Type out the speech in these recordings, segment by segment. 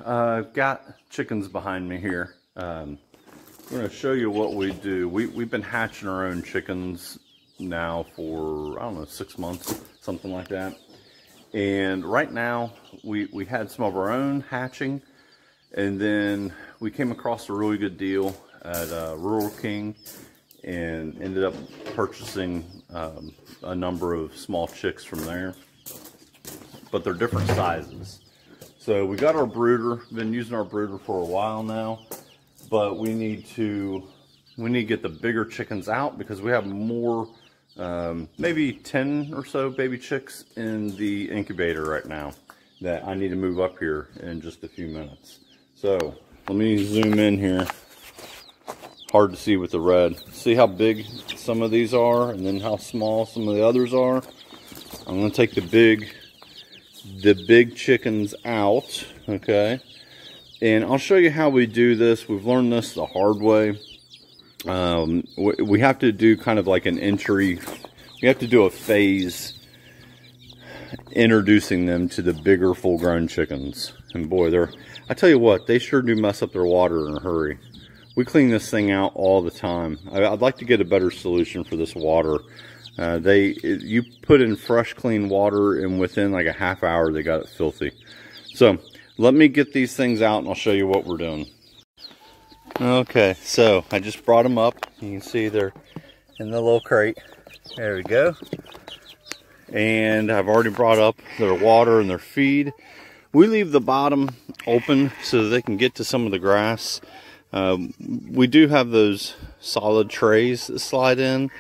I've got chickens behind me here. I'm going to show you what we do. We've been hatching our own chickens now for, I don't know, 6 months, something like that. And right now, we had some of our own hatching, and then we came across a really good deal at Rural King and ended up purchasing a number of small chicks from there. But they're different sizes. So we got our brooder, been using our brooder for a while now, but we need to get the bigger chickens out because we have more, maybe 10 or so baby chicks in the incubator right now that I need to move up here in just a few minutes. So let me zoom in here. Hard to see with the red. See how big some of these are and then how small some of the others are. I'm going to take the big chickens out, okay, and I'll show you how we do this. We've learned this the hard way. We have to do kind of like an entry, we have to do a phase introducing them to the bigger full-grown chickens. And boy, I tell you what, they sure do mess up their water in a hurry. We clean this thing out all the time. I'd like to get a better solution for this water. You put in fresh, clean water, and within like a half hour, they got it filthy. So let me get these things out, and I'll show you what we're doing. Okay, so I just brought them up. You can see they're in the little crate. There we go. And I've already brought up their water and their feed. We leave the bottom open so that they can get to some of the grass. We do have those solid trays that slide in,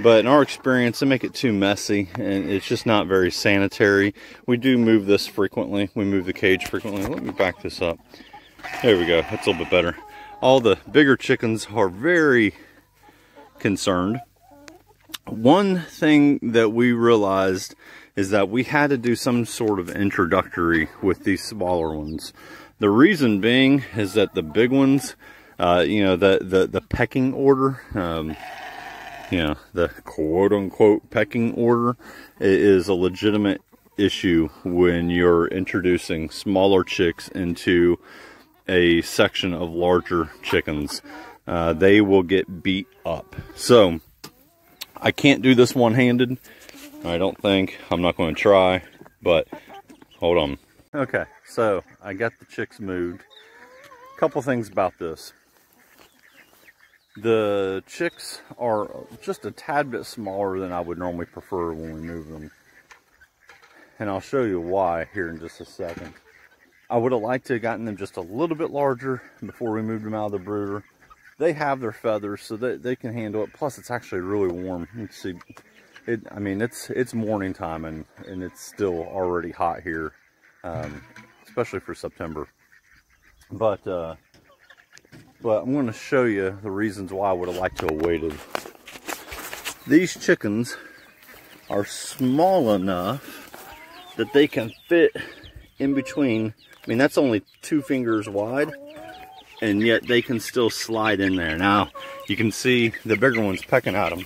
but in our experience, they make it too messy, and it's just not very sanitary. We do move this frequently. We move the cage frequently. Let me back this up. There we go. That's a little bit better. All the bigger chickens are very concerned. One thing that we realized is that we had to do some sort of introductory with these smaller ones. The reason being is that the big ones, you know, the pecking order, you know, the quote-unquote pecking order is a legitimate issue when you're introducing smaller chicks into a section of larger chickens. They will get beat up. So I can't do this one-handed. I don't think. I'm not going to try, but hold on. Okay, so I got the chicks moved. A couple things about this. The chicks are just a tad bit smaller than I would normally prefer when we move them. And I'll show you why here in just a second. I would have liked to have gotten them just a little bit larger before we moved them out of the brooder. They have their feathers, so they can handle it. Plus, it's actually really warm. You can see, I mean, it's morning time, and it's still already hot here, especially for September. But I'm going to show you the reasons why I would have liked to have waited. These chickens are small enough that they can fit in between. I mean, that's only 2 fingers wide, and yet they can still slide in there. Now, you can see the bigger ones pecking at them.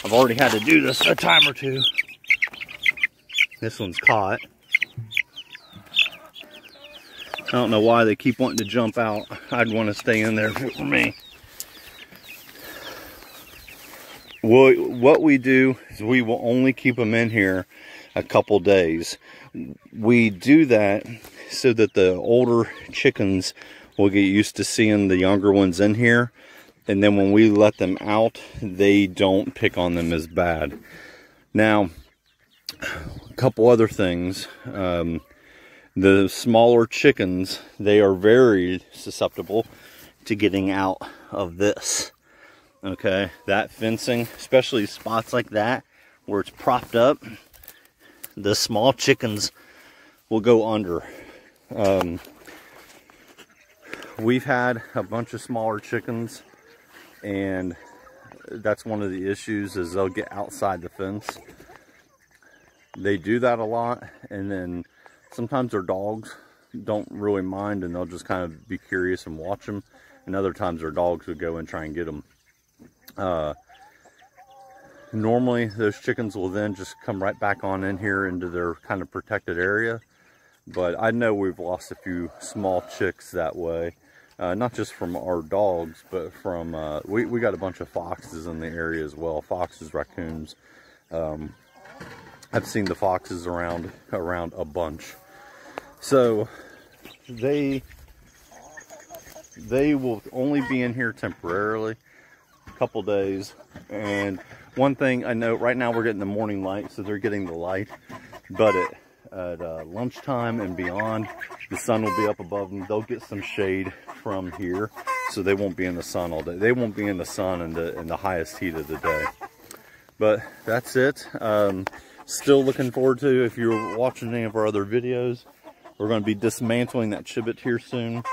I've already had to do this a time or two. This one's caught. I don't know why they keep wanting to jump out. I'd want to stay in there for me. Well, what we do is we will only keep them in here a couple days. We do that so that the older chickens will get used to seeing the younger ones in here. And then when we let them out, they don't pick on them as bad. Now, a couple other things. The smaller chickens, they are very susceptible to getting out of this. Okay, that fencing, especially spots like that where it's propped up, the small chickens will go under. We've had a bunch of smaller chickens, and that's one of the issues, is they'll get outside the fence. They do that a lot, and then sometimes their dogs don't really mind, and they'll just kind of be curious and watch them. And other times their dogs would go and try and get them. Normally those chickens will then just come right back on in here into their kind of protected area. But I know we've lost a few small chicks that way. Not just from our dogs, but from, we got a bunch of foxes in the area as well. Foxes, raccoons. I've seen the foxes around a bunch. So they will only be in here temporarily, a couple days. And one thing I know, right now we're getting the morning light, so they're getting the light. But at lunchtime and beyond, the sun will be up above them. They'll get some shade from here, so they won't be in the sun all day. They won't be in the sun in the highest heat of the day. But that's it. Still looking forward to, if you're watching any of our other videos, we're going to be dismantling that Chibbit here soon.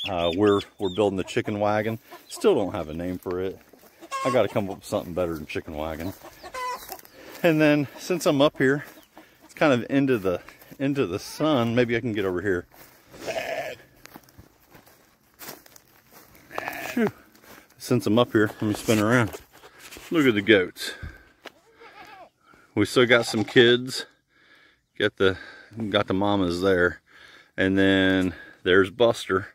We're building the chicken wagon. Still don't have a name for it. I got to come up with something better than chicken wagon. And then since I'm up here, it's kind of into the sun. Maybe I can get over here. Whew. Since I'm up here, let me spin around. Look at the goats. We still got some kids. Got the mamas there. And then there's Buster.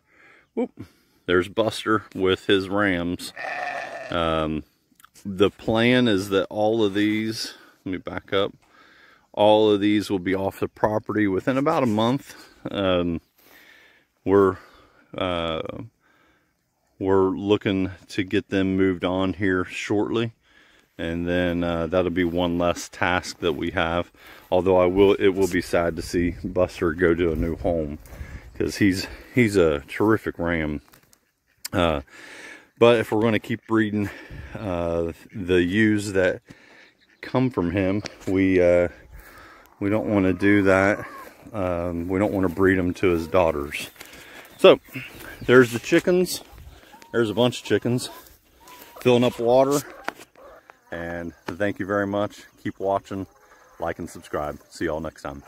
Whoop. There's Buster with his rams. The plan is that all of these, let me back up. All of these will be off the property within about a month. We're looking to get them moved on here shortly. And then that'll be one less task that we have. Although it will be sad to see Buster go to a new home, because he's a terrific ram. But if we're going to keep breeding the ewes that come from him, we don't want to do that. We don't want to breed them to his daughters. So there's the chickens. There's a bunch of chickens filling up water. And thank you very much. Keep watching, like, and subscribe. See y'all next time.